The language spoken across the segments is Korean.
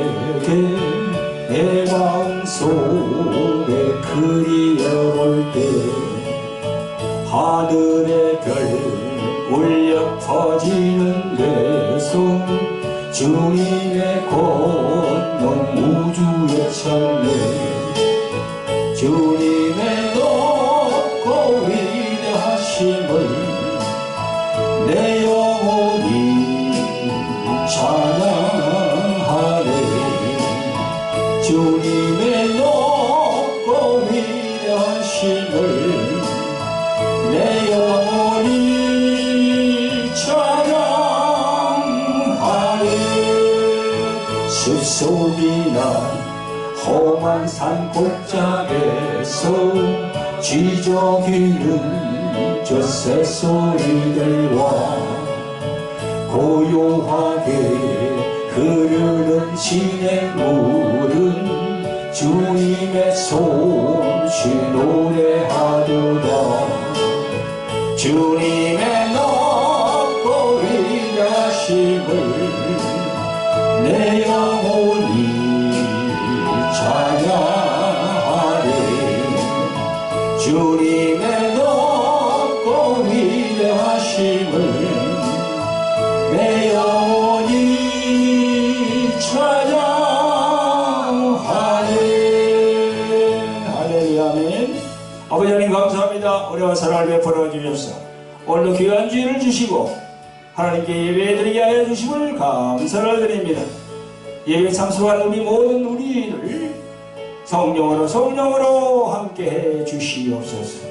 내게 내 마음속에 그리워올 때 하늘의 별 울려 퍼지는 내 손 주님의 권능 우주에 찬네 주님의 높고 위대하심을 내 영혼이 찬양하네 주님의 높고 위대하심을 내 영혼이 찬양하네 숲속이나 험한 산 골짜기에서 쥐저귀는 저 새소리들과 고요하게 흐르는 진행물은 주님의 솜씨 노래하도다 주님의 높고 위대하심을 내 영혼이 찬양하리 주님의 높고 위대하심을 내 영혼이 찬양하리 할렐루야 아멘. 아버지 하나님 감사합니다. 우리와 사랑을 베풀어 주셔서 오늘도 귀한 주일을 주시고 하나님께 예배드리게 하여 주심을 감사를 드립니다. 예배 참석하는 우리 모든 우리를 성령으로 함께해 주시옵소서.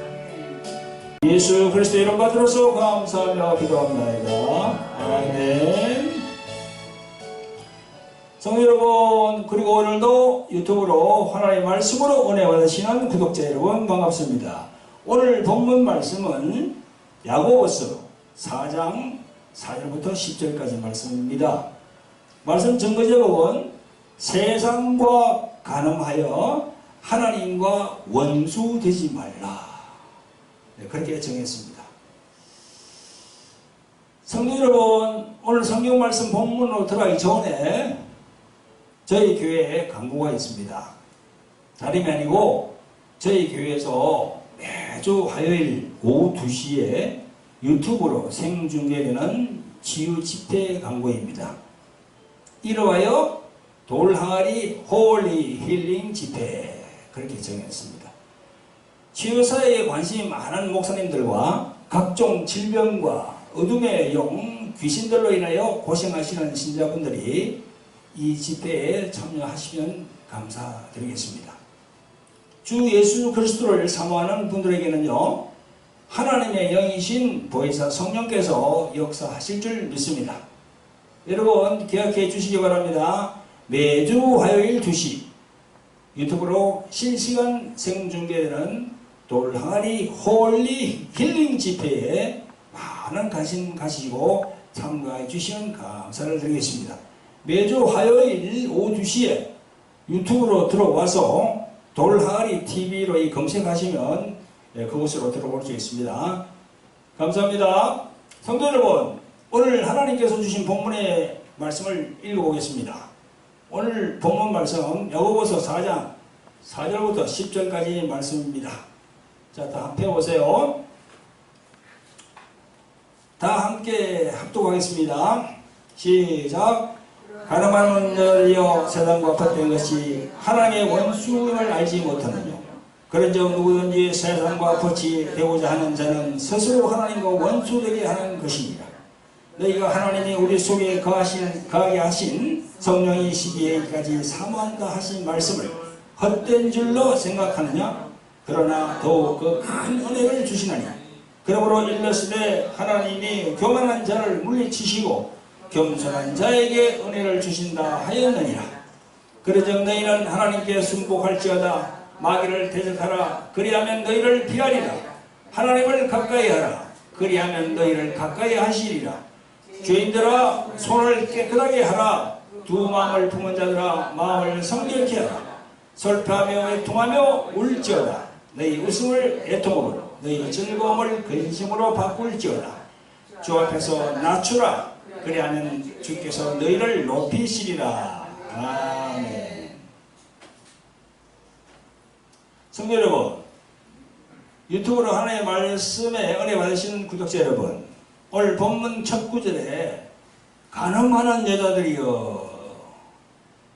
예수 그리스도의 이름 받들어서 감사하며 기도합니다. 아멘. 성도 여러분, 그리고 오늘도 유튜브로 하나님의 말씀으로 은혜 받으시는 구독자 여러분 반갑습니다. 오늘 본문 말씀은 야고보서 4장 4절부터 10절까지 말씀입니다. 말씀 전거 제목은 세상과 간음하여 하나님과 원수 되지 말라. 네, 그렇게 정했습니다. 성도 여러분, 오늘 성경 말씀 본문으로 들어가기 전에 저희 교회에 광고가 있습니다. 다름이 아니고 저희 교회에서 매주 화요일 오후 2시에 유튜브로 생중계되는 치유 집회 광고입니다. 이름하여 돌항아리 홀리 힐링 집회 그렇게 정했습니다. 치유사회에 관심이 많은 목사님들과 각종 질병과 어둠의 영, 귀신들로 인하여 고생하시는 신자분들이 이 집회에 참여하시면 감사드리겠습니다. 주 예수 그리스도를 사모하는 분들에게는요, 하나님의 영이신 보혜사 성령께서 역사하실 줄 믿습니다. 여러분 기억해 주시기 바랍니다. 매주 화요일 2시 유튜브로 실시간 생중계되는 돌항아리 홀리 힐링 집회에 많은 관심 가지시고 참가해 주시면 감사를 드리겠습니다. 매주 화요일 오후 2시에 유튜브로 들어와서 돌항아리 TV로 검색하시면 그곳으로 들어볼 수 있습니다. 감사합니다. 성도 여러분, 오늘 하나님께서 주신 본문의 말씀을 읽어보겠습니다. 오늘 본문 말씀은 야고보서 4장 4절부터 10절까지 말씀입니다. 자, 다 펴보세요. 다 함께 합독하겠습니다. 시작. 가늠하는 자들이여 세상과 같은 것이 하나님의 원수임을 알지 못하느냐. 그런즉 누구든지 세상과 같이 되고자 하는 자는 스스로 하나님과 원수되게 하는 것입니다. 너희가 하나님이 우리 속에 거하게 하신 성령이 시기에까지 사모한다 하신 말씀을 헛된 줄로 생각하느냐? 그러나 더욱 그 큰 은혜를 주시나니 그러므로 일렀으되 하나님이 교만한 자를 물리치시고 겸손한 자에게 은혜를 주신다 하였느니라. 그러즉 너희는 하나님께 순복할지어다. 마귀를 대적하라. 그리하면 너희를 피하리라. 하나님을 가까이 하라. 그리하면 너희를 가까이 하시리라. 죄인들아 손을 깨끗하게 하라. 두 마음을 품은 자들아 마음을 성결케 하라. 설파하며 애통하며 울지어다. 너희 웃음을 애통으로 너희 즐거움을 근심으로 바꿀지어다. 주 앞에서 낮추라. 그리하면 주께서 너희를 높이시리라. 아멘. 성도 여러분, 유튜브로 하나님의 말씀에 은혜 받으시는 구독자 여러분, 오늘 본문 첫 구절에 가늠하는 여자들이여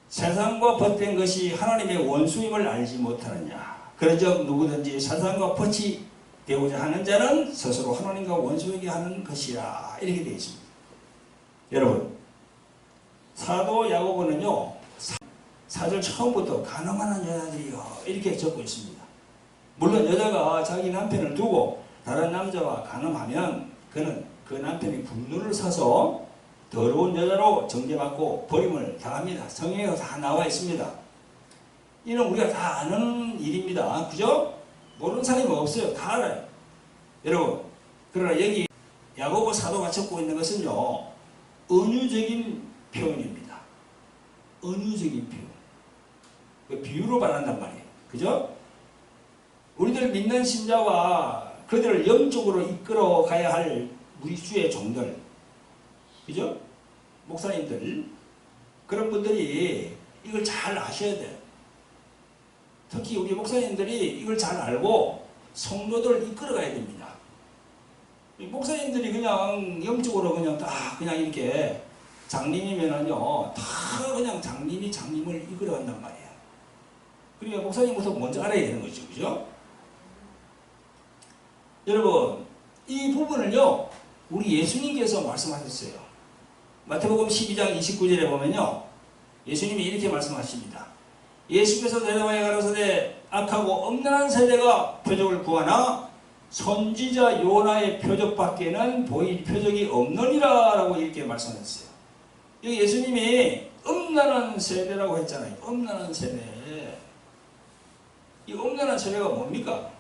세상과 벗된 것이 하나님의 원수임을 알지 못하느냐. 그런즉 누구든지 세상과 벗이 되고자 하는 자는 스스로 하나님과 원수에게 하는 것이라. 이렇게 되어 있습니다. 여러분, 사도 야고보는요 4절 처음부터 가늠하는 여자들이여 이렇게 적고 있습니다. 물론 여자가 자기 남편을 두고 다른 남자와 가늠하면 그는 그 남편이 분노를 사서 더러운 여자로 정죄받고 버림을 당합니다. 성경에 다 나와 있습니다. 이는 우리가 다 아는 일입니다. 그죠? 모르는 사람이 없어요. 다 알아요. 여러분, 그러나 여기 야고보 사도가 적고 있는 것은요 은유적인 표현입니다. 은유적인 표현. 비유로 말한단 말이에요. 그죠? 우리들 믿는 신자와 그들을 영적으로 이끌어 가야 할 우리 주의 종들, 그죠? 목사님들, 그런 분들이 이걸 잘 아셔야 돼요. 특히 우리 목사님들이 이걸 잘 알고 성도들을 이끌어 가야 됩니다. 목사님들이 그냥 영적으로 그냥 다 그냥 이렇게 장님이면은요, 다 그냥 장님이 장님을 이끌어 간단 말이에요. 그러니까 목사님부터 먼저 알아야 되는 거죠. 그죠? 여러분, 이 부분을요, 우리 예수님께서 말씀하셨어요. 마태복음 12장 29절에 보면요, 예수님이 이렇게 말씀하십니다. 예수께서 대답하여 가라사대 악하고 엄란한 세대가 표적을 구하나 선지자 요나의 표적밖에는 보일 표적이 없느니라 라고 이렇게 말씀하셨어요. 여기 예수님이 엄란한 세대라고 했잖아요. 엄란한 세대. 이 엄란한 세대가 뭡니까?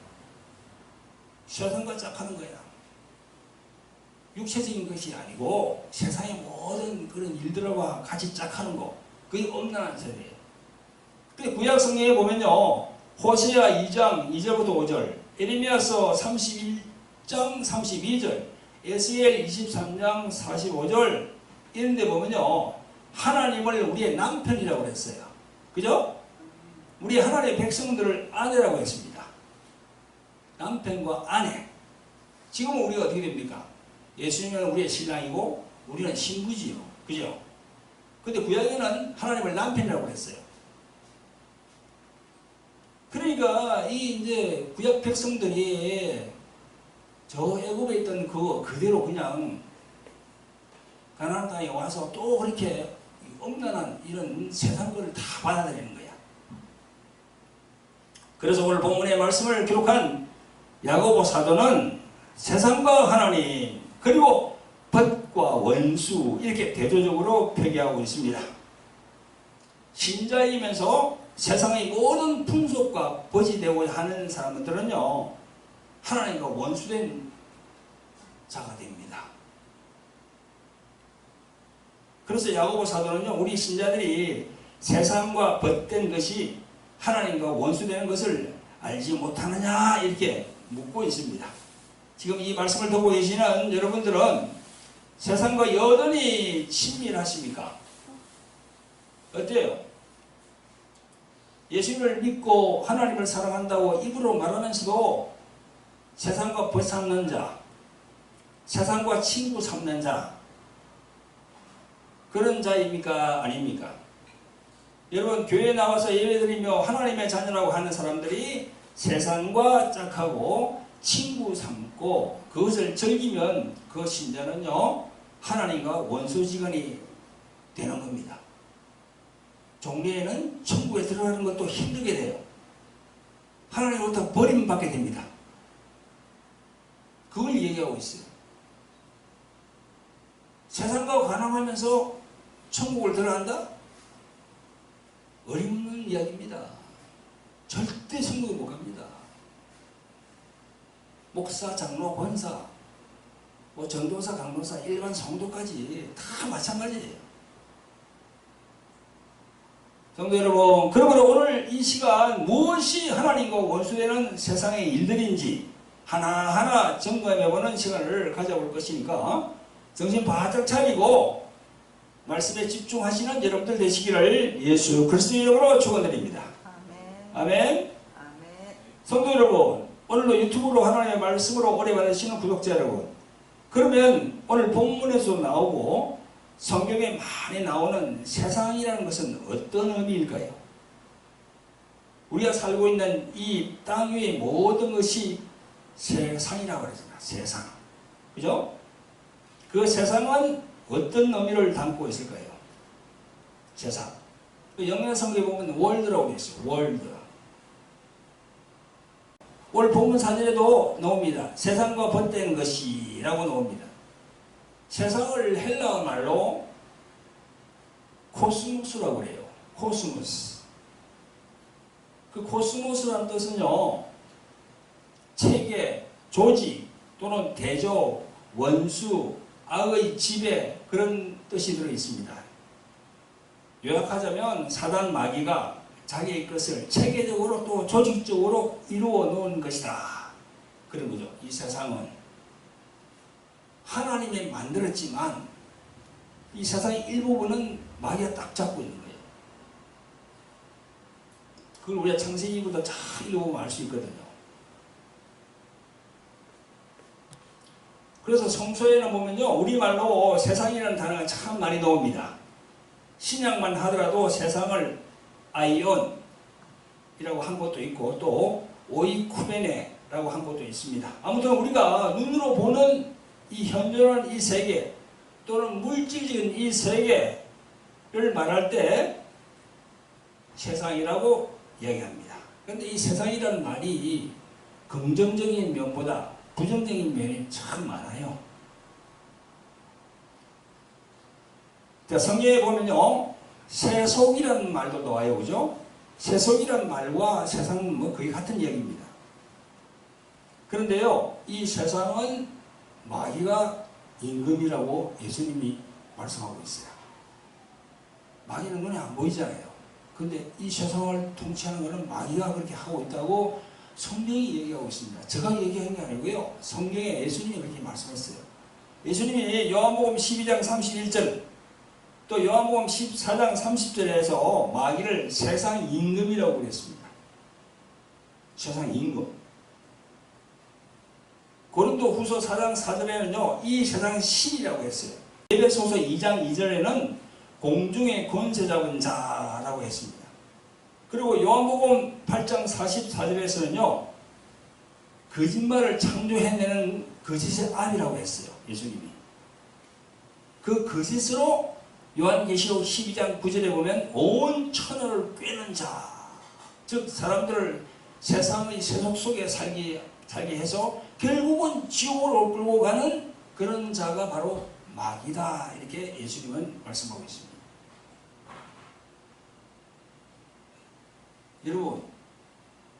세상과 짝하는 거야. 육체적인 것이 아니고 세상의 모든 그런 일들과 같이 짝하는 거. 그게 엄란한 세대예요. 근데 구약 성경에 보면요, 호세아 2장 2절부터 5절, 에레미야서 31장 32절, 에스겔 23장 45절 이런 데 보면요, 하나님을 우리의 남편이라고 했어요. 그죠? 우리 하나님의 백성들을 아내라고 했습니다. 남편과 아내. 지금은 우리가 어떻게 됩니까? 예수님은 우리의 신랑이고 우리는 신부지요. 그죠? 근데 구약에는 하나님을 남편이라고 했어요. 그러니까 이 이제 구약 백성들이 저 애굽에 있던 그대로 그냥 가나안 땅에 와서 또 그렇게 엄란한 이런 세상 것을 다 받아들이는 거야. 그래서 오늘 본문의 말씀을 기록한 야고보 사도는 세상과 하나님 그리고 벗과 원수 이렇게 대조적으로 표기하고 있습니다. 신자이면서 세상의 모든 풍속과 벗이 되고자 하는 사람들은요, 하나님과 원수된 자가 됩니다. 그래서 야고보 사도는요, 우리 신자들이 세상과 벗된 것이 하나님과 원수되는 것을 알지 못하느냐 이렇게 묻고 있습니다. 지금 이 말씀을 듣고 계시는 여러분들은 세상과 여전히 친밀하십니까? 어때요? 예수님을 믿고 하나님을 사랑한다고 입으로 말하면서도 세상과 벗삼는 자, 세상과 친구 삼는 자, 그런 자입니까? 아닙니까? 여러분, 교회에 나와서 예배드리며 하나님의 자녀라고 하는 사람들이 세상과 짝하고 친구 삼고 그것을 즐기면 그 신자는요, 하나님과 원수지간이 되는 겁니다. 종례에는 천국에 들어가는 것도 힘들게 돼요. 하나님으로부터 버림받게 됩니다. 그걸 얘기하고 있어요. 세상과 관함하면서 천국을 들어간다? 어림없는 이야기입니다. 절대 천국에 못 갑니다. 목사, 장로, 권사, 전도사, 강도사, 일반 성도까지 다 마찬가지예요. 성도 여러분, 그러므로 오늘 이 시간 무엇이 하나님과 원수되는 세상의 일들인지 하나하나 점검해보는 시간을 가져볼 것이니까 정신 바짝 차리고 말씀에 집중하시는 여러분들 되시기를 예수 그리스도의 이름으로 축원드립니다. 아멘. 성도 여러분, 오늘도 유튜브로 하나님의 말씀으로 오래 받으시는 구독자 여러분, 그러면 오늘 본문에서 나오고 성경에 많이 나오는 세상이라는 것은 어떤 의미일까요? 우리가 살고 있는 이 땅 위의 모든 것이 세상이라고 그러잖아. 세상. 그죠? 그 세상은 어떤 의미를 담고 있을까요? 세상. 영어 성경에 보면 월드라고 되어 있어요. 월드. 오늘 본문 사전에도 나옵니다. 세상과 번된 것이 라고 나옵니다. 세상을 헬라어 말로 코스모스라고 그래요. 코스모스. 그 코스모스라는 뜻은요, 체계, 조직 또는 대조, 원수, 악의 지배, 그런 뜻이 들어 있습니다. 요약하자면 사단 마귀가 자기의 것을 체계적으로 또 조직적으로 이루어 놓은 것이다. 그런 거죠. 이 세상은 하나님이 만들었지만 이 세상의 일부분은 마귀가 딱 잡고 있는 거예요. 그걸 우리가 창세기부터 잘 읽어보면 알 수 있거든요. 그래서 성서에는 보면요, 우리말로 세상이라는 단어가 참 많이 나옵니다. 신약만 하더라도 세상을 아이온이라고 한 것도 있고 또 오이쿠메네라고 한 것도 있습니다. 아무튼 우리가 눈으로 보는 이 현존하는 이 세계 또는 물질적인 이 세계를 말할 때 세상이라고 이야기합니다. 그런데 이 세상이라는 말이 긍정적인 면보다 부정적인 면이 참 많아요. 자, 성경에 보면요, 세속이라는 말도 나와요. 그죠? 세속이라는 말과 세상은 뭐 거의 같은 얘기입니다. 그런데요, 이 세상은 마귀가 임금이라고 예수님이 말씀하고 있어요. 마귀는 눈에 안 보이잖아요. 근데 이 세상을 통치하는 것은 마귀가 그렇게 하고 있다고 성경이 얘기하고 있습니다. 제가 얘기한 게 아니고요. 성경에 예수님이 그렇게 말씀했어요. 예수님이 요한복음 12장 31절 또 요한복음 14장 30절에서 마귀를 세상 임금이라고 그랬습니다. 세상 임금. 고린도 후서 4장 4절에는요. 이 세상 신이라고 했어요. 에베소서 2장 2절에는 공중의 권세 잡은 자라고 했습니다. 그리고 요한복음 8장 44절에서는요. 거짓말을 창조해내는 거짓의 아비라고 했어요. 예수님이. 그 거짓으로 요한계시록 12장 9절에 보면 온 천하를 꿰는 자, 즉 사람들을 세상의 세속 속에 살게 해서 결국은 지옥으로 끌고 가는 그런 자가 바로 마귀다, 이렇게 예수님은 말씀하고 있습니다. 여러분,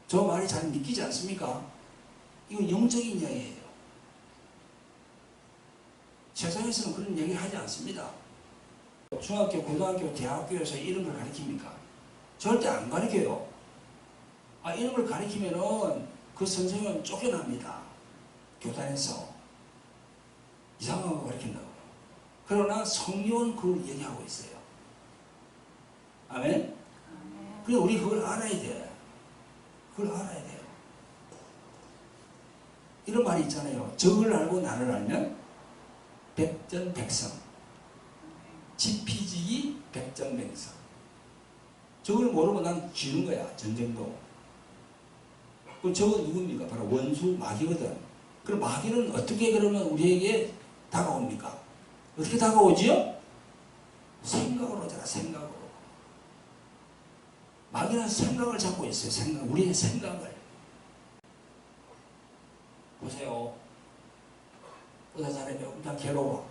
저 말이 잘 믿기지 않습니까? 이건 영적인 이야기예요. 세상에서는 그런 얘기를 하지 않습니다. 중학교, 고등학교, 대학교에서 이런 걸 가르칩니까? 절대 안 가르쳐요. 이런 걸 가르치면은 그 선생님은 쫓겨납니다. 교단에서. 이상한 거 가르친다고. 그러나 성경은 그걸 얘기하고 있어요. 아멘? 그래, 우리 그걸 알아야 돼. 그걸 알아야 돼요. 이런 말이 있잖아요. 적을 알고 나를 알면 백전백성. 지피지기 백전백성. 적을 모르면 난 지는 거야. 전쟁도. 그럼 적은 누굽니까? 바로 원수 마귀거든. 그럼 마귀는 어떻게 그러면 우리에게 다가옵니까? 어떻게 다가오지요? 생각으로 오잖아. 생각으로. 마귀는 생각을 잡고 있어요. 생각. 우리의 생각을. 보세요. 보다 잘해요. 난 괴로워.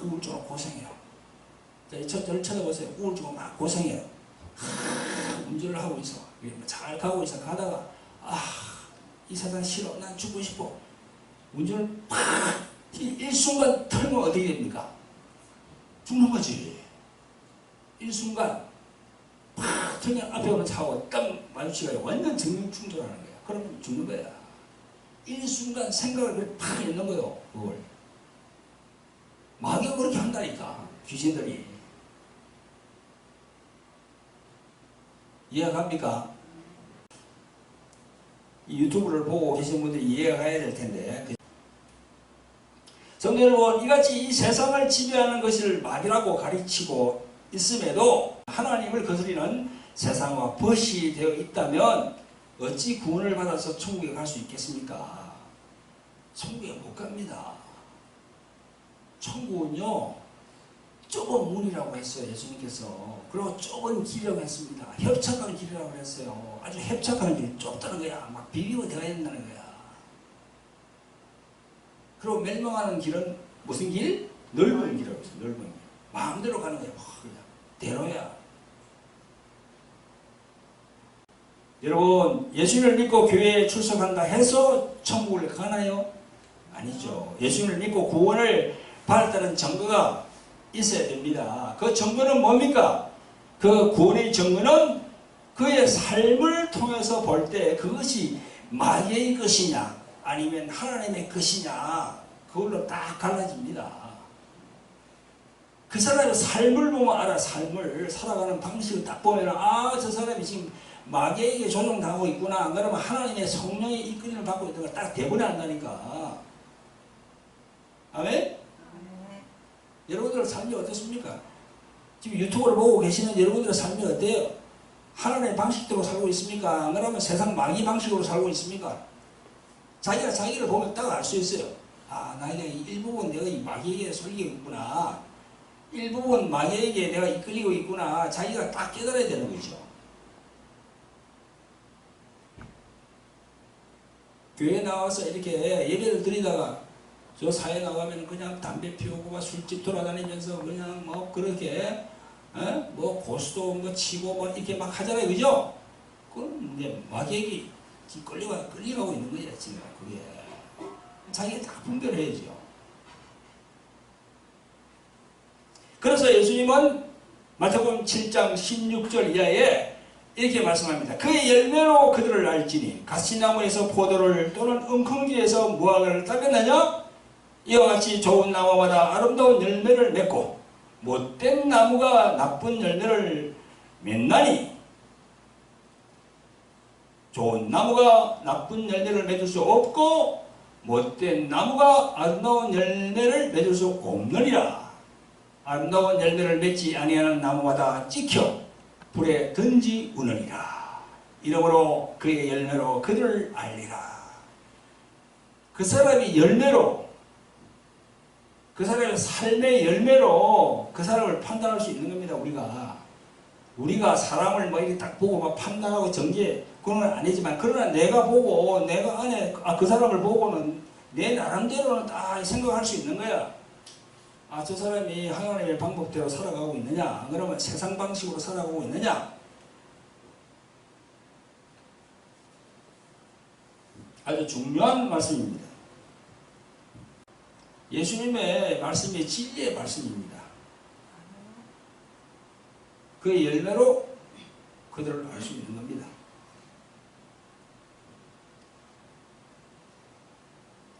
우울증으로 고생해요. 저를 쳐다보세요. 우울증으로 막 고생해요. 운전을 하고 있어. 잘 가고 있어. 가다가 이 세상 싫어. 난 죽고 싶어. 운전을 팍 일순간 털면 어떻게 됩니까? 죽는 거지. 일순간 팍 털면 앞에 오는 차하고 딱 마주치가 완전 정면 충돌하는 거야. 그러면 죽는 거야. 일순간 생각을 팍 읽는 거예요. 그걸. 마귀가 그렇게 한다니까. 귀신들이. 이해갑니까? 이 유튜브를 보고 계신 분들이 이해가 가야 될 텐데. 성도 여러분, 이같이 이 세상을 지배하는 것을 마귀라고 가르치고 있음에도 하나님을 거스리는 세상과 벗이 되어 있다면 어찌 구원을 받아서 천국에 갈 수 있겠습니까? 천국에 못 갑니다. 천국은요, 좁은 문이라고 했어요, 예수님께서. 그리고 좁은 길이라고 했습니다. 협착한 길이라고 했어요. 아주 협착한 길, 좁다는 거야. 막 비비고 들어가야 된다는 거야. 그리고 멸망하는 길은 무슨 길? 넓은 길이라고 했어요, 넓은 길. 마음대로 가는 거야. 그냥 대로야. 여러분, 예수님을 믿고 교회에 출석한다 해서 천국을 가나요? 아니죠. 예수님을 믿고 구원을 받았다는 증거가 있어야 됩니다. 그 증거는 뭡니까? 그 구원의 증거는 그의 삶을 통해서 볼 때 그것이 마귀의 것이냐 아니면 하나님의 것이냐 그걸로 딱 갈라집니다. 그 사람의 삶을 보면 알아. 삶을 살아가는 방식을 딱 보면 아, 저 사람이 지금 마귀에게 조종당하고 있구나. 그러면 하나님의 성령의 이끌림을 받고 있는 걸 딱 대본에 안다니까. 아멘? 여러분들의 삶이 어떻습니까? 지금 유튜브를 보고 계시는 여러분들의 삶이 어때요? 하나님의 방식대로 살고 있습니까? 안 그러면 세상 마귀 방식으로 살고 있습니까? 자기가 자기를 보면 딱 알 수 있어요. 아, 나에게 일부분 내가 이 마귀에게 속이고 있구나. 일부분 마귀에게 내가 이끌리고 있구나. 자기가 딱 깨달아야 되는 거죠. 교회에 나와서 이렇게 예배를 드리다가 저 사회 나가면 그냥 담배 피우고 술집 돌아다니면서 그냥 뭐 그렇게 뭐 고수도 뭐 치고 뭐 이렇게 막 하잖아요, 그죠? 그건 이제 마귀에게 끌려가고 있는 거예요, 지금 그게. 자기가 다 분별해야죠. 그래서 예수님은 마태복음 7장 16절 이하에 이렇게 말씀합니다. 그의 열매로 그들을 알지니 가시나무에서 포도를 또는 엉겅퀴에서 무화과를 따겠느냐? 이와 같이 좋은 나무마다 아름다운 열매를 맺고 못된 나무가 나쁜 열매를 맺나니 좋은 나무가 나쁜 열매를 맺을 수 없고 못된 나무가 아름다운 열매를 맺을 수 없느니라. 아름다운 열매를 맺지 아니하는 나무마다 찍혀 불에 던지우느니라. 이러므로 그의 열매로 그들을 알리라. 그 사람이 열매로, 그 사람의 삶의 열매로 그 사람을 판단할 수 있는 겁니다. 우리가 사람을 뭐 이렇게 딱 보고 막 판단하고 정죄 그건 아니지만, 그러나 내가 보고 내가 안에 그 사람을 보고는 내 나름대로는 다 생각할 수 있는 거야. 아, 저 사람이 하나님의 방법대로 살아가고 있느냐? 그러면 세상 방식으로 살아가고 있느냐? 아주 중요한 말씀입니다. 예수님의 말씀이 진리의 말씀입니다. 그의 열매로 그들을 알 수 있는 겁니다.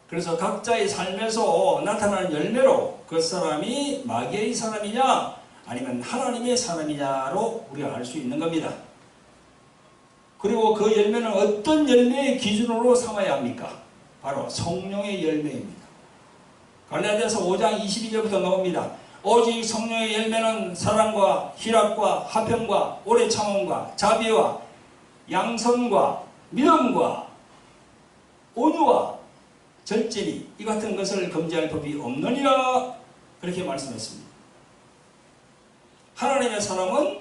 그래서 각자의 삶에서 나타나는 열매로 그 사람이 마귀의 사람이냐 아니면 하나님의 사람이냐로 우리가 알 수 있는 겁니다. 그리고 그 열매는 어떤 열매의 기준으로 삼아야 합니까? 바로 성령의 열매입니다. 갈라디아서 5장 22절부터 나옵니다. 오직 성령의 열매는 사랑과 희락과 화평과 오래 참음과 자비와 양선과 믿음과 온유와 절제리 이 같은 것을 금지할 법이 없느니라. 그렇게 말씀했습니다. 하나님의 사람은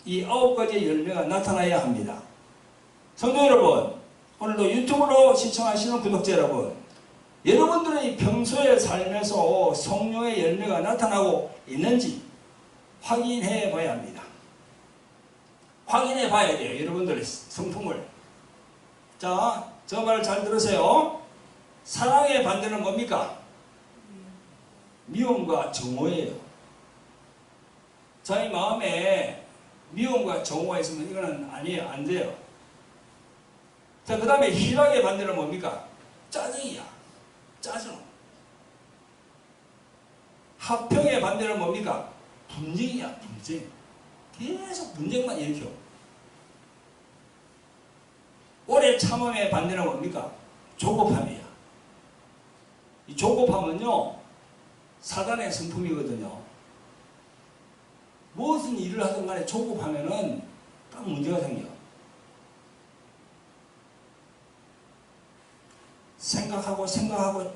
이 9가지의 열매가 나타나야 합니다. 성도 여러분, 오늘도 유튜브로 시청하시는 구독자 여러분, 여러분들의 평소의 삶에서 성령의 열매가 나타나고 있는지 확인해 봐야 합니다. 확인해 봐야 돼요. 여러분들의 성품을. 자, 저 말 잘 들으세요. 사랑의 반대는 뭡니까? 미움과 정오예요. 자기 마음에 미움과 정오가 있으면 이거는 아니에요. 안 돼요. 자, 그 다음에 희락의 반대는 뭡니까? 짜증이야. 짜증. 화평의 반대는 뭡니까? 분쟁이야. 분쟁. 계속 분쟁만 일으켜. 하늘의 참음의 반대는 뭡니까? 조급함이야. 이 조급함은요, 사단의 성품이거든요. 무슨 일을 하든 간에 조급하면은 딱 문제가 생겨. 생각하고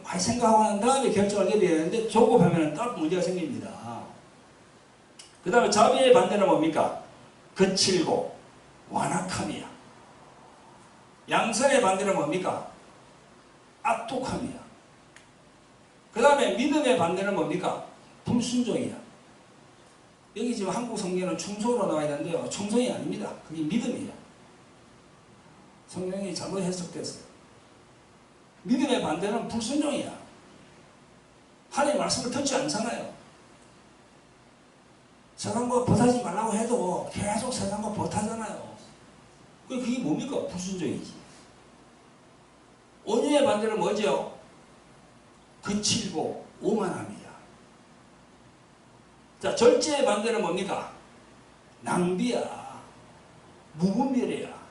많이 생각하고 난 다음에 결정을 내려야 되는데 조급하면은 딱 문제가 생깁니다. 그 다음에 자비의 반대는 뭡니까? 거칠고 완악함이야. 양선의 반대는 뭡니까? 악독함이야. 그 다음에 믿음의 반대는 뭡니까? 불순종이야. 여기 지금 한국 성경은 충성으로 나와 있는데요. 충성이 아닙니다. 그게 믿음이에요. 성경이 잘못 해석됐어요. 믿음의 반대는 불순종이야. 하나님의 말씀을 듣지 않잖아요. 세상과 벗하지 말라고 해도 계속 세상과 벗하잖아요. 그게 뭡니까? 불순종이지. 온유의 반대는 뭐죠? 거칠고 오만함이야. 자, 절제의 반대는 뭡니까? 낭비야. 무분별이야.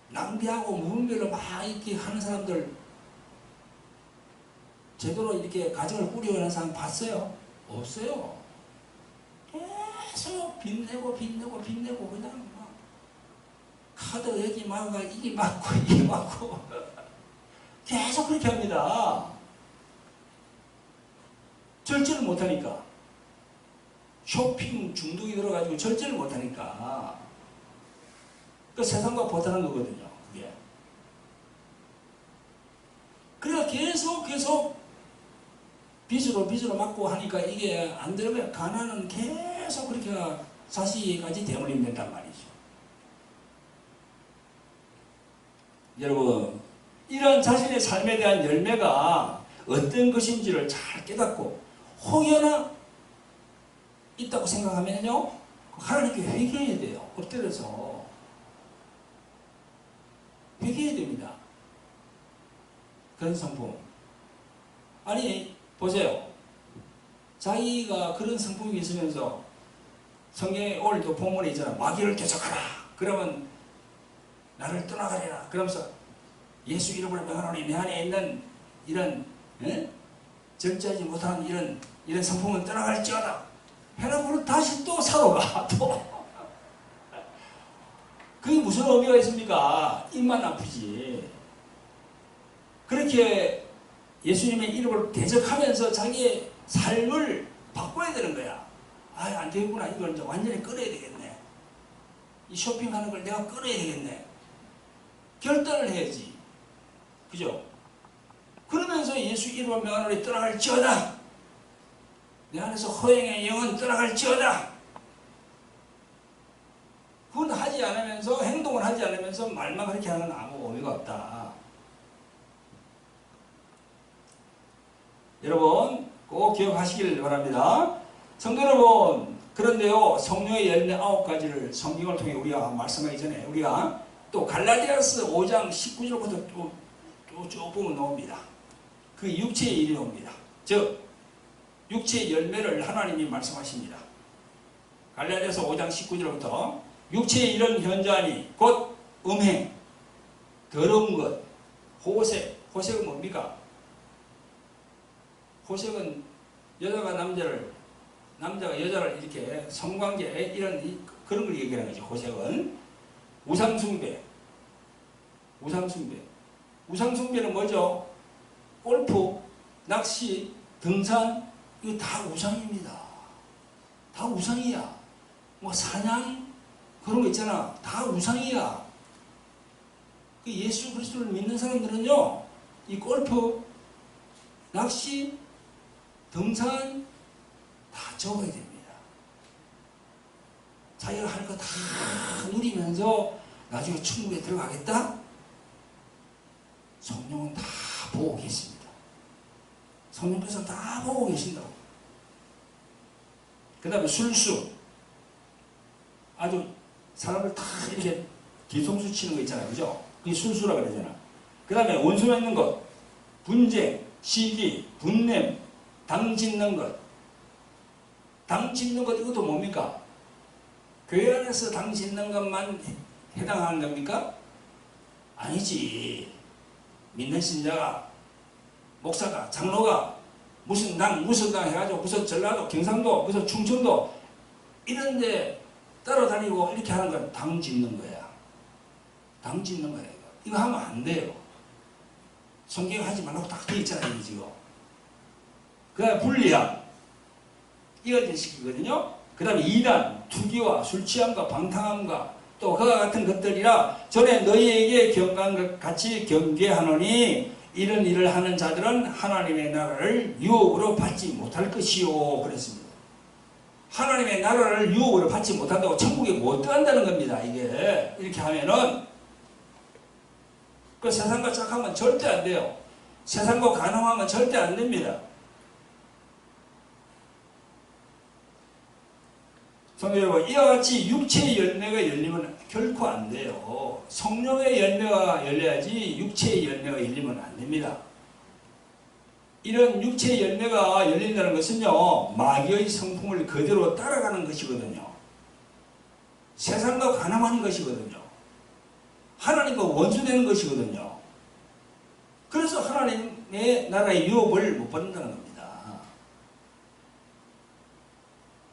낭비하고 무분별로 막 이렇게 하는 사람들, 제대로 이렇게 가정을 꾸려가는 사람 봤어요? 없어요. 계속 빚내고 그냥 막 카드 여기 막아 이게 맞고 이게 맞고 계속 그렇게 합니다. 절제를 못하니까. 쇼핑 중독이 들어가지고 절제를 못하니까. 그 세상과 벗어난 거거든요. 그게. 그래서 계속 빚으로 맞고 하니까 이게 안 되면 가난은 계속 그렇게 자식까지 대물림 된단 말이죠. 여러분, 이런 자신의 삶에 대한 열매가 어떤 것인지를 잘 깨닫고 혹여나 있다고 생각하면요, 하나님께 회개해야 돼요. 엎드려서 회개해야 됩니다. 그런 성품. 아니, 보세요. 자기가 그런 성품이 있으면서 성경에 오늘도 본문에 있잖아. 마귀를 대적하라. 그러면 나를 떠나가리라. 그러면서 예수 이름으로 명하노니 내 안에 있는 이런 절제하지 못한 이런 성품은 떠나갈지어다. 해놓고는 다시 또 사러 가. 또. 그게 무슨 의미가 있습니까? 입만 아프지. 그렇게 예수님의 이름을 대적하면서 자기의 삶을 바꿔야 되는 거야. 아, 안 되겠구나. 이걸 이제 완전히 끊어야 되겠네. 이 쇼핑하는 걸 내가 끊어야 되겠네. 결단을 해야지. 그죠? 그러면서 예수 이름을 명하노니 떠나갈지어다. 내 안에서 허영의 영은 떠나갈지어다. 그건 하지 않으면서, 행동을 하지 않으면서 말만 그렇게 하는 건 아무 의미가 없다. 여러분 꼭 기억하시길 바랍니다. 성도 여러분, 그런데요, 성령의 열매 9가지를 성경을 통해 우리가 말씀하기 전에 우리가 또 갈라디아서 5장 19절부터 또 쭉 보면 나옵니다. 그 육체의 일이 나옵니다. 즉 육체의 열매를 하나님이 말씀하십니다. 갈라디아서 5장 19절부터 육체의 일은 현저하니 곧 음행, 더러운 것, 호색. 호색은 뭡니까? 호색은 여자가 남자가 여자를 이렇게 성관계 이런 그런 걸 얘기하는 거죠. 호색은 우상숭배는 뭐죠? 골프, 낚시, 등산, 이거 다 우상입니다. 다 우상이야. 뭐 사냥 그런 거 있잖아. 다 우상이야. 그 예수 그리스도를 믿는 사람들은요, 이 골프, 낚시, 등산 다 접어야 됩니다. 자기가 할 거 다 누리면서 나중에 천국에 들어가겠다? 성령은 다 보고 계십니다. 성령께서 다 보고 계신다고. 그 다음에 술수. 아주 사람을 다 이렇게 뒤통수 치는 거 있잖아요. 그죠? 그게 술수라 그러잖아. 그 다음에 원수 맺는 것, 분쟁, 시기, 분냄, 당 짓는 것. 당 짓는 것 이것도 뭡니까? 교회 안에서 당 짓는 것만 해당하는 겁니까? 아니지. 믿는 신자가, 목사가, 장로가 무슨 당 해가지고 무슨 전라도, 경상도, 무슨 충청도 이런데 따라다니고 이렇게 하는 건 당 짓는 거야. 당 짓는 거야. 이거 하면 안 돼요. 성경 하지 말라고 딱 되어 있잖아요, 지금. 그 다음에 분리학. 이걸 시키거든요. 그 다음에 이단, 투기와 술 취함과 방탕함과 또 그와 같은 것들이라 전에 너희에게 경고한 것 같이 경계하노니 이런 일을 하는 자들은 하나님의 나라를 유업으로 받지 못할 것이요. 그랬습니다. 하나님의 나라를 유업으로 받지 못한다고 천국에 못 들어간다는 겁니다. 이게 이렇게 하면은 그 세상과 짝하면 절대 안 돼요. 세상과 간음하면 절대 안 됩니다. 성도 여러분, 이와 같이 육체의 열매가 열리면 결코 안 돼요. 성령의 열매가 열려야지 육체의 열매가 열리면 안 됩니다. 이런 육체의 열매가 열린다는 것은요, 마귀의 성품을 그대로 따라가는 것이거든요. 세상과 간음하는 것이거든요. 하나님과 원수되는 것이거든요. 그래서 하나님의 나라의 유업을 못 받는다는 겁니다.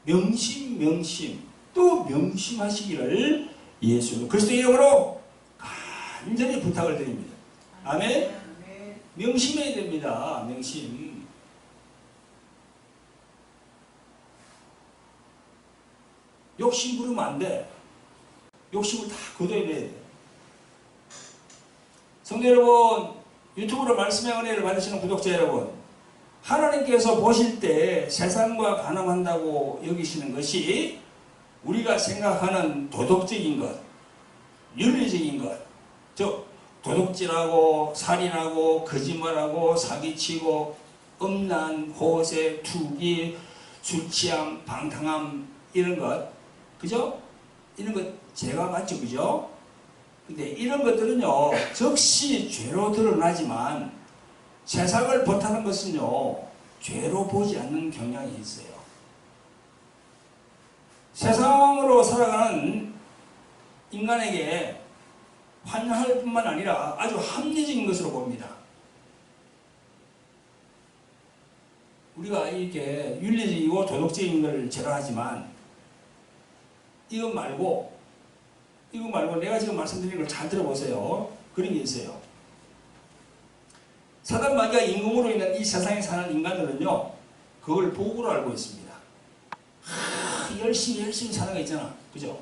명심 또 명심하시기를 예수 그리스도의 이름으로 간절히 부탁을 드립니다. 아멘. 명심해야 됩니다. 명심. 욕심 부르면 안 돼. 욕심을 다 거둬야 돼. 성도 여러분, 유튜브로 말씀의 은혜를 받으시는 구독자 여러분, 하나님께서 보실 때 세상과 간음한다고 여기시는 것이 우리가 생각하는 도덕적인 것, 윤리적인 것, 즉 도둑질하고 살인하고 거짓말하고 사기치고 음란, 호세, 투기, 술취함, 방탕함 이런 것, 그죠? 이런 것 죄가 맞죠, 그죠? 근데 이런 것들은요 즉시 죄로 드러나지만 세상을 벗하는 것은요 죄로 보지 않는 경향이 있어요. 세상으로 살아가는 인간에게 환영할 뿐만 아니라 아주 합리적인 것으로 봅니다. 우리가 이렇게 윤리적이고 도덕적인 걸 제로하지만 이것 말고 내가 지금 말씀드린 걸 잘 들어보세요. 그런 게 있어요. 사단 마귀가 임금으로 인한 이 세상에 사는 인간들은요 그걸 복으로 알고 있습니다. 열심히 사는 거 있잖아, 그죠?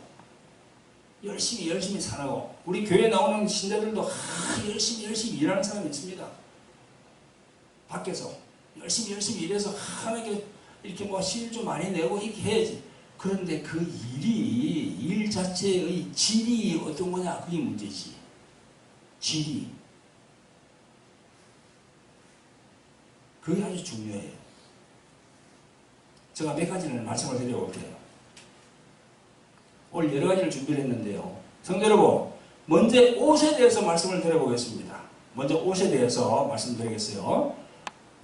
열심히 사나고 우리 교회 나오는 신자들도 열심히 일하는 사람이 있습니다. 밖에서 열심히 일해서 하나님께 이렇게 뭐 시일 좀 많이 내고 이렇게 해야지. 그런데 그 일 자체의 질이 어떤 거냐, 그게 문제지. 질이. 그게 아주 중요해요. 제가 몇 가지를 말씀을 드려볼게요. 오늘 여러 가지를 준비를 했는데요. 성도 여러분, 먼저 옷에 대해서 말씀을 드려보겠습니다. 먼저 옷에 대해서 말씀드리겠어요.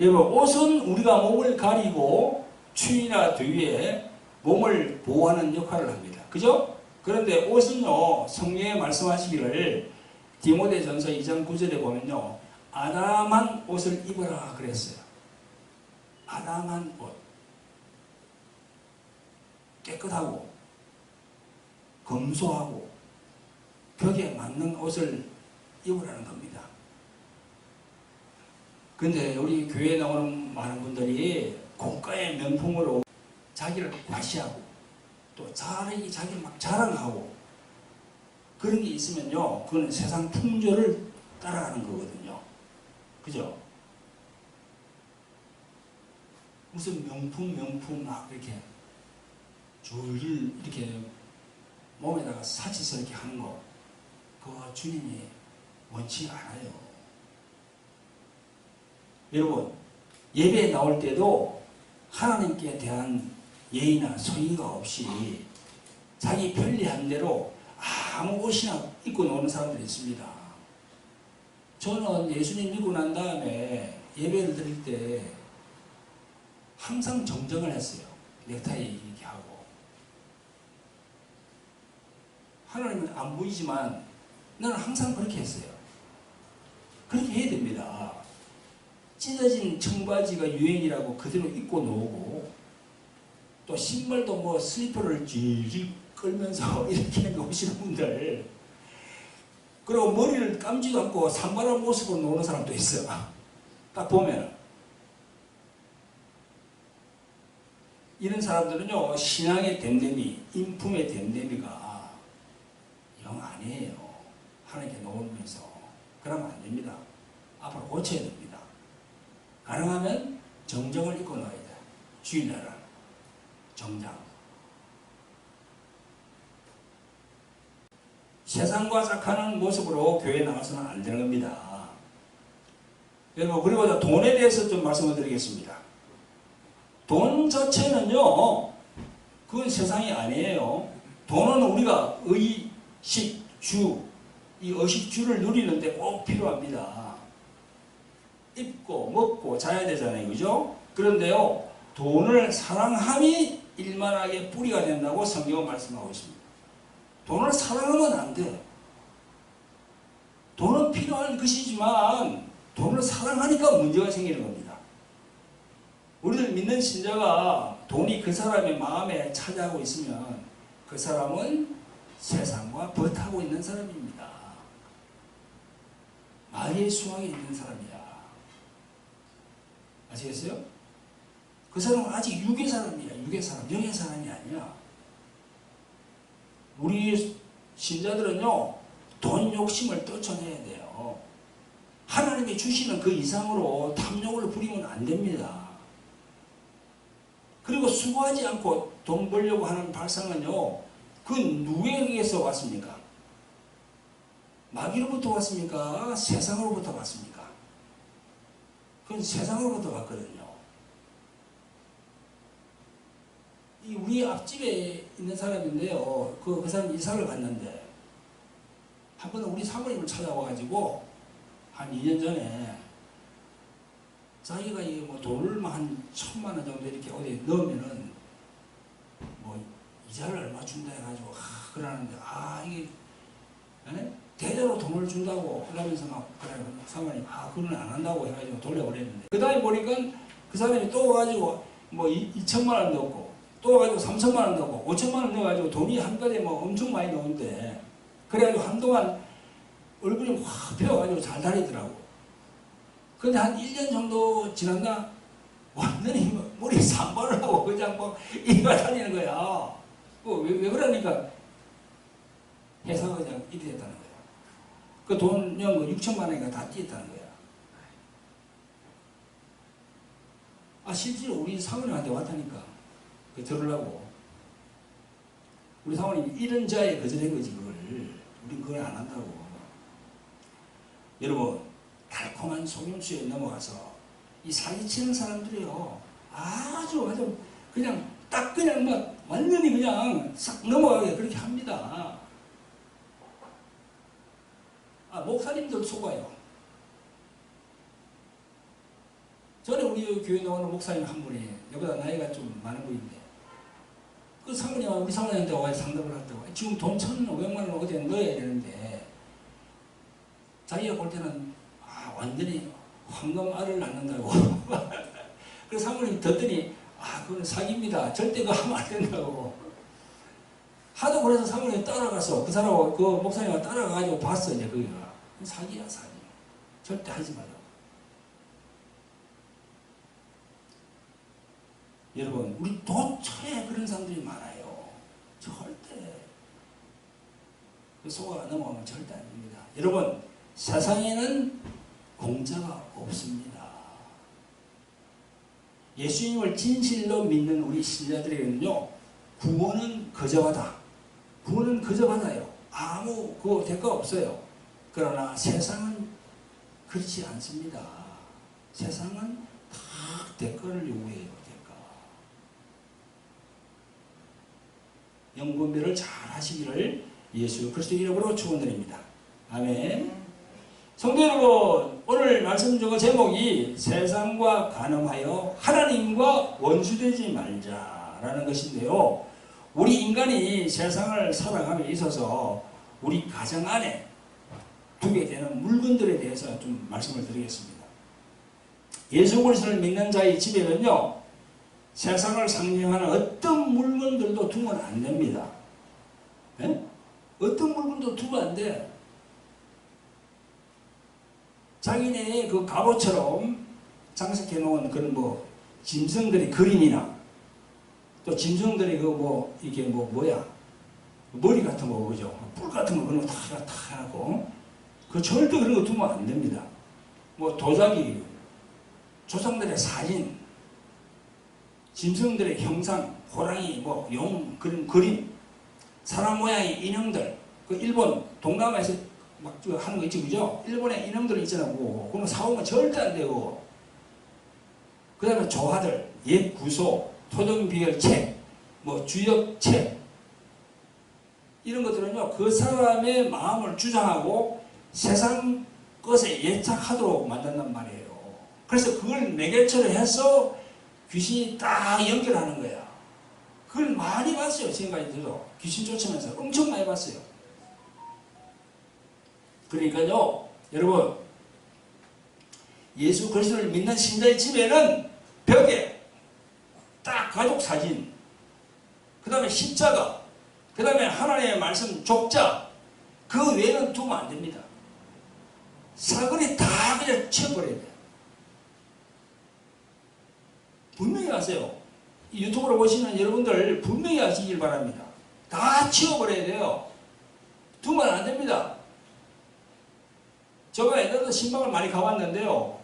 여러분, 옷은 우리가 몸을 가리고 추위나 더위에 몸을 보호하는 역할을 합니다. 그죠? 그런데 옷은요, 성경에 말씀하시기를 디모데전서 2장 9절에 보면요, 아담한 옷을 입어라 그랬어요. 아담한 옷. 깨끗하고 검소하고 벽에 맞는 옷을 입으라는 겁니다. 근데 우리 교회에 나오는 많은 분들이 고가의 명품으로 자기를 과시하고 또 자기를 막 자랑하고 그런 게 있으면요, 그건 세상 풍조를 따라가는 거거든요. 그죠? 무슨 명품 막 이렇게 줄줄 이렇게 몸에다가 사치서 이렇게 하는 거, 그거 주님이 원치 않아요. 여러분, 예배에 나올 때도 하나님께 대한 예의나 성의가 없이 자기 편리한 대로 아무 옷이나 입고 노는 사람들이 있습니다. 저는 예수님 믿고 난 다음에 예배를 드릴 때 항상 정정을 했어요. 넥타이 이렇게 하고 하나님은 안 보이지만 나는 항상 그렇게 했어요. 그렇게 해야 됩니다. 찢어진 청바지가 유행이라고 그대로 입고 노고, 또 신발도 뭐 슬리퍼를 질질 끌면서 이렇게 노시는 분들, 그리고 머리를 감지도 않고 산발한 모습으로 노는 사람도 있어. 딱 보면 이런 사람들은요, 신앙의 댐댐이, 인품의 댐댐이가 영 아니에요. 하나님께 놓으면서. 그러면 안 됩니다. 앞으로 고쳐야 됩니다. 가능하면 정정을 입고 나와야 돼. 주일날 정장. 세상과 짝하는 모습으로 교회에 나가서는 안 되는 겁니다. 여러분, 그리고 돈에 대해서 좀 말씀을 드리겠습니다. 돈 자체는요, 그건 세상이 아니에요. 돈은 우리가 의식, 주, 이 의식주를 누리는데 꼭 필요합니다. 입고, 먹고, 자야 되잖아요. 그죠? 그런데요, 돈을 사랑함이 일만하게 뿌리가 된다고 성경은 말씀하고 있습니다. 돈을 사랑하면 안 돼. 돈은 필요한 것이지만 돈을 사랑하니까 문제가 생기는 겁니다. 우리들 믿는 신자가 돈이 그 사람의 마음에 차지하고 있으면 그 사람은 세상과 버타고 있는 사람입니다. 마귀의 수학에 있는 사람이야. 아시겠어요? 그 사람은 아직 육의 사람이야. 육의 사람, 영의 사람이 아니야. 우리 신자들은요, 돈 욕심을 떨쳐내야 돼요. 하나님이 주시는 그 이상으로 탐욕을 부리면 안 됩니다. 그리고 수고하지 않고 돈 벌려고 하는 발상은요, 그 누구에게서 왔습니까? 마귀로부터 왔습니까? 세상으로부터 왔습니까? 그건 세상으로부터 왔거든요. 우리 앞집에 있는 사람인데요. 그 사람 이사를 갔는데, 한 번은 우리 사모님을 찾아와가지고, 한 2년 전에, 자기가 뭐 돈을 한 1,000만 원 정도 이렇게 어디에 넣으면은, 뭐, 이자를 얼마 준다 해가지고, 그러는데, 이게, 대대로 돈을 준다고, 그러면서 막, 그래, 사모님, 그건 안 한다고 해가지고 돌려버렸는데, 그 다음에 보니까 그 사람이 또 와가지고, 뭐, 2천만 원 넣었고, 또 와가지고 3천만 원 넣고 5천만 원 넣어가지고 돈이 한 달에 뭐 엄청 많이 나오는데, 그래가지고 한동안 얼굴이 확 배워가지고 잘 다니더라고. 근데 한 1년 정도 지났나 완전히 머리에 산발을 하고 그냥 뭐 이가 다니는 거야. 왜 그러니까 회사가 그냥 이리 됐다는 거야. 그 돈이 뭐 6천만 원인가 다 뛰었다는 거야. 실제로 우리 사모님한테 왔다니까. 그 들으려고. 우리 사모님이 이런 자에 거절한 거지, 그걸. 우린 그걸 안 한다고. 여러분, 달콤한 속임수에 넘어가서 이 사기치는 사람들이요, 아주 그냥 딱 그냥 막 완전히 그냥 싹 넘어가게 그렇게 합니다. 목사님들 속아요. 전에 우리 교회 나오는 목사님 한 분이, 여보다 나이가 좀 많은 분인데, 그 사모님, 우리 사모님한테 와서 상담을 하더라고. 지금 돈 1,500만 원 어디에 넣어야 되는데, 자기가 볼 때는, 완전히 황금알을 낳는다고. 그래서 사모님이 듣더니, 그건 사기입니다. 절대 그거 하면 안 된다고. 하도 그래서 사모님이 따라가서, 그 사람하고, 그 목사님과 따라가가지고 봤어, 이제 그게가. 사기야, 사기. 절대 하지 말라고. 여러분, 우리 도처에 그런 사람들이 많아요. 절대. 그 속아가 넘어가면 절대 안 됩니다. 여러분, 세상에는 공짜가 없습니다. 예수님을 진실로 믿는 우리 신자들에게는요, 구원은 거저하다. 구원은 거저하다요. 아무 그 대가 없어요. 그러나 세상은 그렇지 않습니다. 세상은 다 대가를 요구해요. 영분별을 잘 하시기를 예수 그리스도의 이름으로 축원드립니다. 아멘. 성도 여러분, 오늘 말씀 중의 제목이 세상과 간음하여 하나님과 원수되지 말자라는 것인데요. 우리 인간이 세상을 살아감에 있어서 우리 가정 안에 두게 되는 물건들에 대해서 좀 말씀을 드리겠습니다. 예수 그리스도를 믿는 자의 집에는요, 세상을 상징하는 어떤 물건들도 두면 안 됩니다. 네? 어떤 물건도 두면 안 돼. 자기네 그 갑옷처럼 장식해 놓은 그런 뭐 짐승들의 그림이나 또 짐승들이 그 뭐 이게 뭐야 머리 같은 거 그죠? 뿔 같은 거 그런 거 다 하고 그 절대 그런 거 두면 안 됩니다. 뭐 도자기, 조상들의 사진, 짐승들의 형상, 호랑이, 뭐 용 그런 그림, 사람 모양의 인형들, 그 일본 동남아에서 막 하는 거 있죠, 그죠? 일본의 인형들 있잖아요. 그런 거 사오면 절대 안 되고. 그 다음에 조화들, 옛 구소, 토종비열 책, 뭐 주역 책, 이런 것들은요, 그 사람의 마음을 주장하고 세상 것에 예착하도록 만든단 말이에요. 그래서 그걸 매개체로 해서 귀신이 딱 연결하는 거야. 그걸 많이 봤어요. 지금까지도 귀신 쫓으면서 엄청 많이 봤어요. 그러니까요, 여러분, 예수 그리스도를 믿는 신자의 집에는 벽에 딱 가족 사진, 그 다음에 십자가, 그 다음에 하나님의 말씀 족자, 그 외에는 두면 안 됩니다. 사거리 다 그냥 치워버려야 돼요. 분명히 아세요. 이 유튜브로 보시는 여러분들 분명히 아시길 바랍니다. 다 치워버려야 돼요. 두면 안 됩니다. 제가 옛날에 신방을 많이 가봤는데요.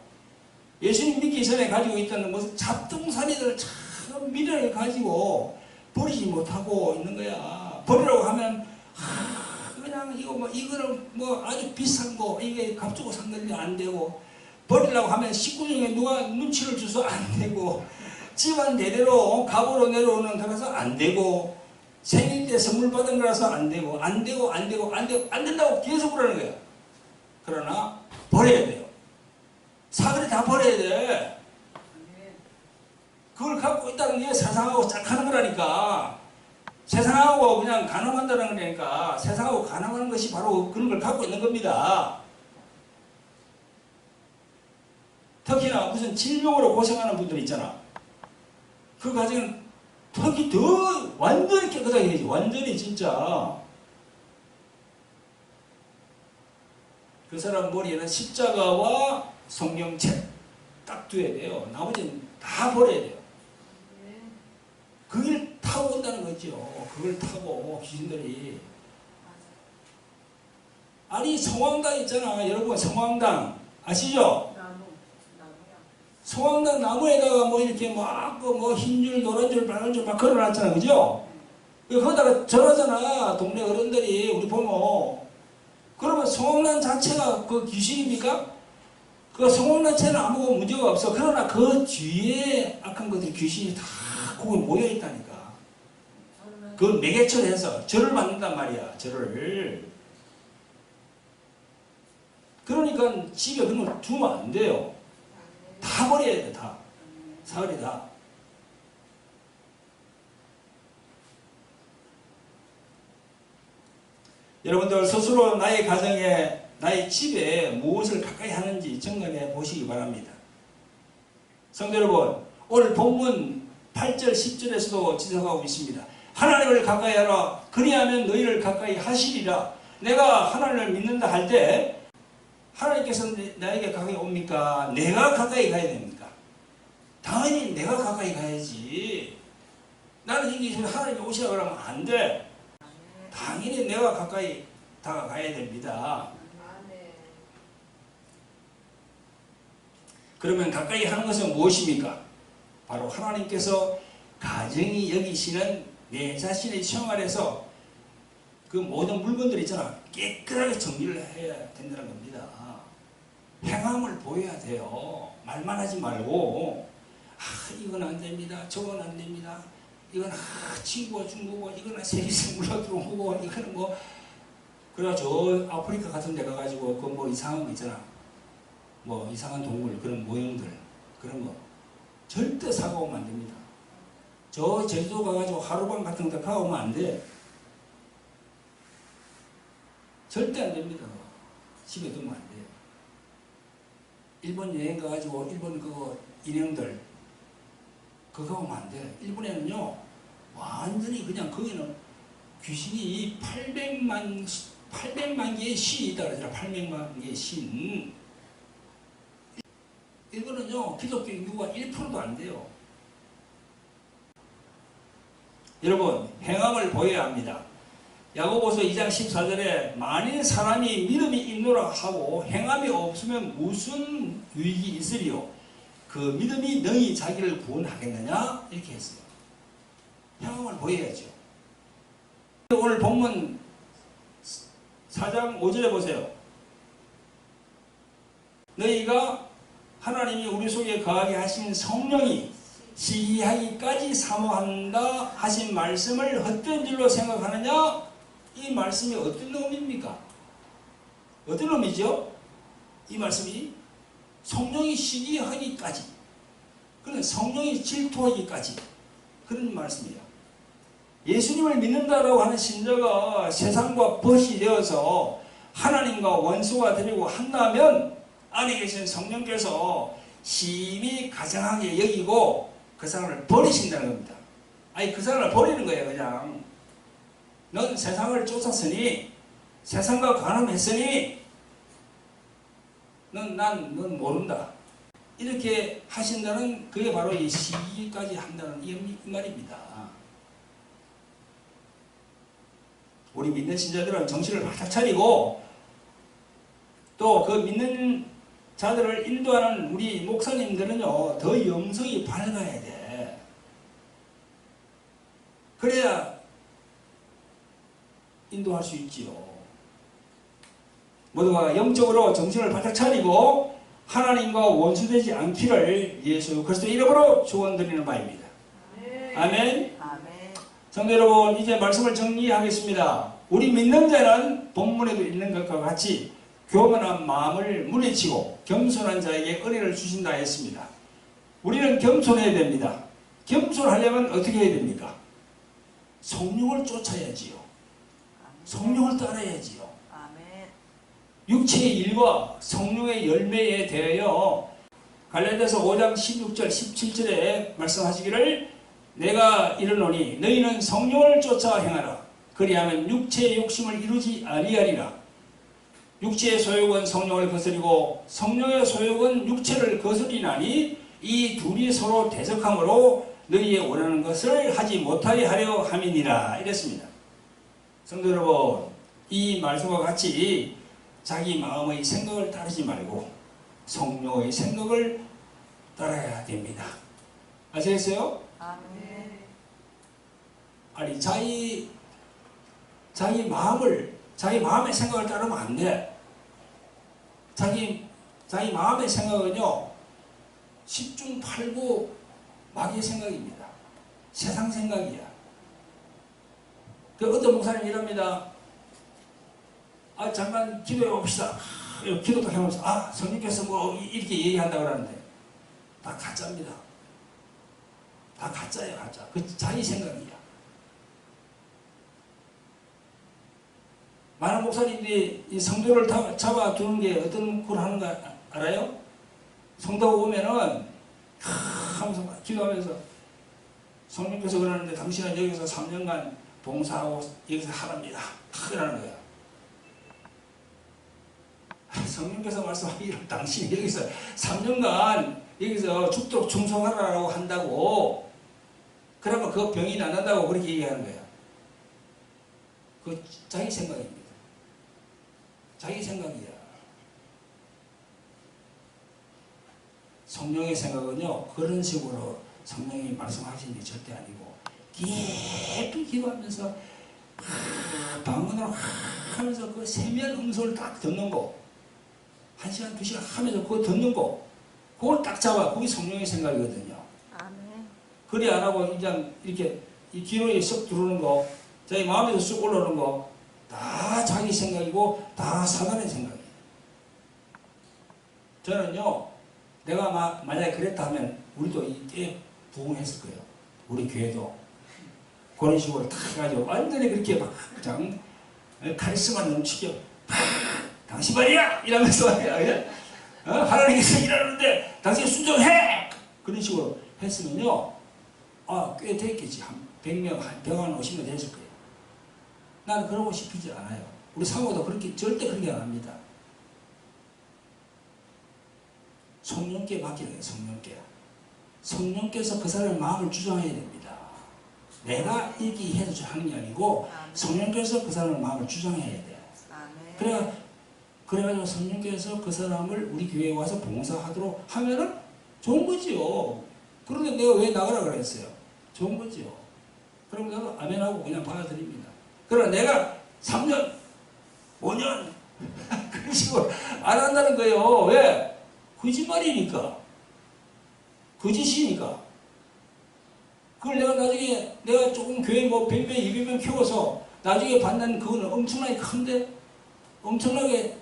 예수님 믿기 전에 가지고 있던 무슨 잡동사니들 참 미련을 가지고 버리지 못하고 있는 거야. 버리라고 하면 그냥 이거 뭐 이거는 뭐 아주 비싼 거 이게 값주고 산 건데 안 되고, 버리려고 하면 식구 중에 누가 눈치를 줘서 안 되고, 집안 대대로 갑으로 내려오는 거라서 안 되고, 생일 때 선물 받은 거라서 안 되고, 안 된다고 계속 그러는 거야. 그러나 버려야 돼요. 사거리 다 버려야 돼. 그걸 갖고 있다는 게 세상하고 짝하는 거라니까. 세상하고 그냥 가늠한다는 거니까 세상하고 가늠하는 것이 바로 그런 걸 갖고 있는 겁니다. 특히나 무슨 질병으로 고생하는 분들 있잖아. 그 가정은 특히 더 완전히 깨끗하게 해야지. 완전히 진짜. 그 사람 머리에는 십자가와 성경책 딱 둬야 돼요. 나머지는 다 버려야 돼요. 그 길 타고 온다는 거죠. 그걸 타고 귀신들이. 아니 성황당 있잖아. 여러분 성황당 아시죠? 성황당 나무에다가 뭐 이렇게 막 뭐 흰줄, 노란줄, 빨간줄 막 걸어놨잖아. 그죠? 거기다가 절하잖아. 동네 어른들이 우리 보면. 그러면 성황당 자체가 그 귀신입니까? 그 성황당체는 아무 문제가 없어. 그러나 그 뒤에 악한 것들이 귀신이 다 거기 모여있다니까. 그걸 매개체로 해서 절을 받는단 말이야. 절을. 그러니까 집에 그런 걸 두면 안 돼요. 다 버려야 돼. 다. 사거리 다. 여러분들 스스로 나의 가정에 나의 집에 무엇을 가까이 하는지 점검해 보시기 바랍니다. 성도 여러분, 오늘 본문 8절 10절에서도 지적하고 있습니다. 하나님을 가까이 하라. 그리하면 너희를 가까이 하시리라. 내가 하나님을 믿는다 할 때 하나님께서 나에게 가까이 옵니까? 내가 가까이 가야 됩니까? 당연히 내가 가까이 가야지. 나는 이게 하나님이 오시라 그러면 안 돼. 당연히 내가 가까이 다가가야 됩니다. 그러면 가까이 하는 것은 무엇입니까? 바로 하나님께서 가정이 여기시는 내 자신의 생활에서 그 모든 물건들 있잖아. 깨끗하게 정리를 해야 된다는 겁니다. 행함을 보여야 돼요. 말만 하지 말고 이건 안 됩니다. 저건 안 됩니다. 이건 친구가 준 거고, 이건 세계선물로 들어온 거고, 이거는 뭐. 그래 저 아프리카 같은 데 가가지고 그 뭐 이상한 거 있잖아. 뭐 이상한 동물 그런 모형들 그런 거 절대 사가오면 안 됩니다. 저 제주도 가가지고 하룻밤 같은 데 가오면 안 돼. 절대 안 됩니다. 집에 두면 안 돼요. 일본 여행 가가지고 일본 그거 인형들 그거 하면 안 돼. 일본에는요 완전히 그냥 거기는 귀신이 800만 개의 신이 있다 그러더라. 800만 개의 신. 일본은요 기독교 인구가 1%도 안 돼요. 여러분 행함을 보여야 합니다. 야고보서 2장 14절에 만일 사람이 믿음이 있노라 하고 행함이 없으면 무슨 유익이 있으리요. 그 믿음이 능히 자기를 구원하겠느냐 이렇게 했어요. 행함을 보여야죠. 오늘 본문 4장 5절에 보세요. 너희가 하나님이 우리 속에 거하게 하신 성령이 시기하기까지 사모한다 하신 말씀을 헛된 줄로 생각하느냐? 이 말씀이 어떤 놈입니까? 어떤 놈이죠? 이 말씀이 성령이 시기하기까지, 그는 성령이 질투하기까지 그런 말씀이에요. 예수님을 믿는다라고 하는 신자가 세상과 벗이 되어서 하나님과 원수가 되려고 한다면 안에 계신 성령께서 심히 가장하게 여기고 그 사람을 버리신다는 겁니다. 아니 그 사람을 버리는 거예요. 그냥 넌 세상을 쫓았으니 세상과 관함했으니 넌 모른다. 이렇게 하신다는 그게 바로 이 시기까지 한다는 이 말입니다. 우리 믿는 신자들은 정신을 바짝 차리고 또 그 믿는 자들을 인도하는 우리 목사님들은요 더 영성이 밝아야 돼. 그래야 인도할 수 있지요. 모두가 영적으로 정신을 바짝 차리고 하나님과 원수되지 않기를 예수 그리스도의 이름으로 축원드리는 바입니다. 아멘. 아멘. 성도 여러분, 이제 말씀을 정리하겠습니다. 우리 믿는 자는 본문에도 있는 것과 같이 교만한 마음을 물리치고 겸손한 자에게 은혜를 주신다 했습니다. 우리는 겸손해야 됩니다. 겸손하려면 어떻게 해야 됩니까? 성령을 쫓아야지요. 성령을 따라야지요. 육체의 일과 성령의 열매에 대하여 갈라디아서 5장 16절 17절에 말씀하시기를 내가 이르노니 너희는 성령을 쫓아 행하라. 그리하면 육체의 욕심을 이루지 아니하리라. 육체의 소욕은 성령을 거스리고 성령의 소욕은 육체를 거스리나니 이 둘이 서로 대적함으로 너희의 원하는 것을 하지 못하게 하려 함이니라. 이랬습니다. 성도 여러분, 이 말씀과 같이 자기 마음의 생각을 따르지 말고 성령의 생각을 따라야 됩니다. 아시겠어요? 아멘. 아니 자기 마음의 생각을 따르면 안 돼. 자기 마음의 생각은요 10중 8구 마귀의 생각입니다. 세상 생각이야. 그 어떤 목사님이 이럽니다. 잠깐 기도해 봅시다. 기도 딱 해보면서 성령께서 뭐 이렇게 얘기한다고 그러는데 다 가짜입니다. 다 가짜예요. 가짜. 그 자기 생각이야. 많은 목사님들이 이 성도를 잡아두는 게 어떤 걸 하는 거 알아요? 성도 오면은 하면서 기도하면서 성령께서 그러는데 당신은 여기서 3년간 봉사하고 여기서 하랍니다. 그러는 거야. 성령께서 말씀하기를 당신이 여기서 3년간 여기서 죽도록 충성하라고 한다고, 그러면 그 병이 낫는다고 그렇게 얘기하는 거야. 그 자기 생각입니다. 자기 생각이야. 성령의 생각은요 그런 식으로 성령이 말씀하시는 게 절대 아니고 깊이 기도하면서 방언으로 하면서 그 세미한 음성을 딱 듣는 거, 1시간 2시간 하면서 그거 듣는 거, 그걸 딱 잡아. 그게 성령의 생각이거든요. 아멘. 그리 안 하고 그냥 이렇게 이 기로에 쏙 들어오는 거, 자기 마음에서 쑥 올라오는 거, 다 자기 생각이고 다 사단의 생각이에요. 저는요 내가 만약에 그랬다 하면 우리도 이 때에 부응했을 거예요. 우리 교회도 그런 식으로 탁 해가지고 완전히 그렇게 막 그냥 카리스마 넘치게 당신 말이야! 이러면서 하나님께서 일하는데 당신 순종해! 그런 식으로 했으면요, 꽤 됐겠지. 한 100명, 한 150명 됐을 거예요. 나는 그러고 싶지 않아요. 우리 사모도 그렇게 절대 그렇게 안 합니다. 성령께 맡기는 거예요. 성령께. 성령께서 그 사람의 마음을 주장해야 됩니다. 내가 얘기해서 하는 게 아니고 성령께서 그 사람의 마음을 주장해야 돼요. 그래가지고 성령께서 그 사람을 우리 교회에 와서 봉사하도록 하면은 좋은 거지요. 그런데 내가 왜 나가라 그랬어요? 좋은 거지요. 그럼 내가 아멘하고 그냥 받아들입니다. 그러나 내가 3년, 5년 그런 식으로 안 한다는 거예요. 왜? 거짓말이니까. 거짓이니까. 그걸 내가 나중에 내가 조금 교회 뭐 100명, 200명 키워서 나중에 받는 그거는 엄청나게 큰데, 엄청나게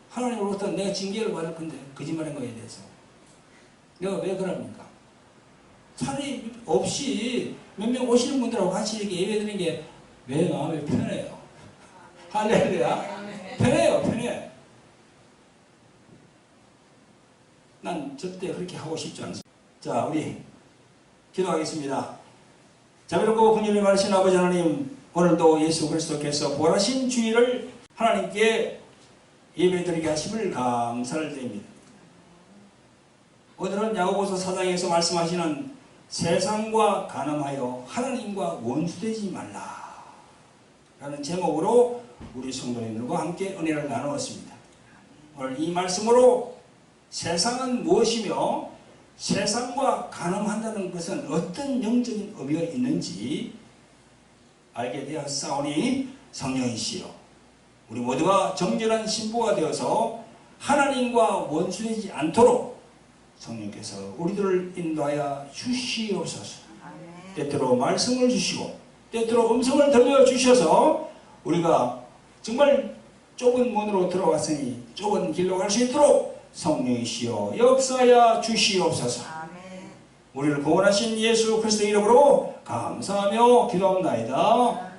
하나님으로부터 내가 징계를 받을 건데, 거짓말한 거에 대해서. 내가 왜 그럽니까? 차라리 없이 몇 명 오시는 분들하고 같이 이렇게 예배 드리는 게 내 마음이 편해요. 할렐루야. 편해요, 편해. 난 절대 그렇게 하고 싶지 않습니다. 자, 우리 기도하겠습니다. 자비롭고 긍휼히 많으신 아버지 하나님, 오늘도 예수 그리스도께서 부활하신 주일을 하나님께 예배드리게 하심을 감사를 드립니다. 오늘은 야고보서 4장에서 말씀하시는 세상과 간음하여 하나님과 원수되지 말라 라는 제목으로 우리 성도님들과 함께 은혜를 나누었습니다. 오늘 이 말씀으로 세상은 무엇이며 세상과 간음한다는 것은 어떤 영적인 의미가 있는지 알게 되었사오니 성령이시여, 우리 모두가 정결한 신부가 되어서 하나님과 원수되지 않도록 성령께서 우리들을 인도하여 주시옵소서. 때때로 말씀을 주시고 때때로 음성을 들려주셔서 우리가 정말 좁은 문으로 들어왔으니 좁은 길로 갈 수 있도록 성령이시여 역사하여 주시옵소서. 우리를 구원하신 예수 그리스도 이름으로 감사하며 기도합나이다.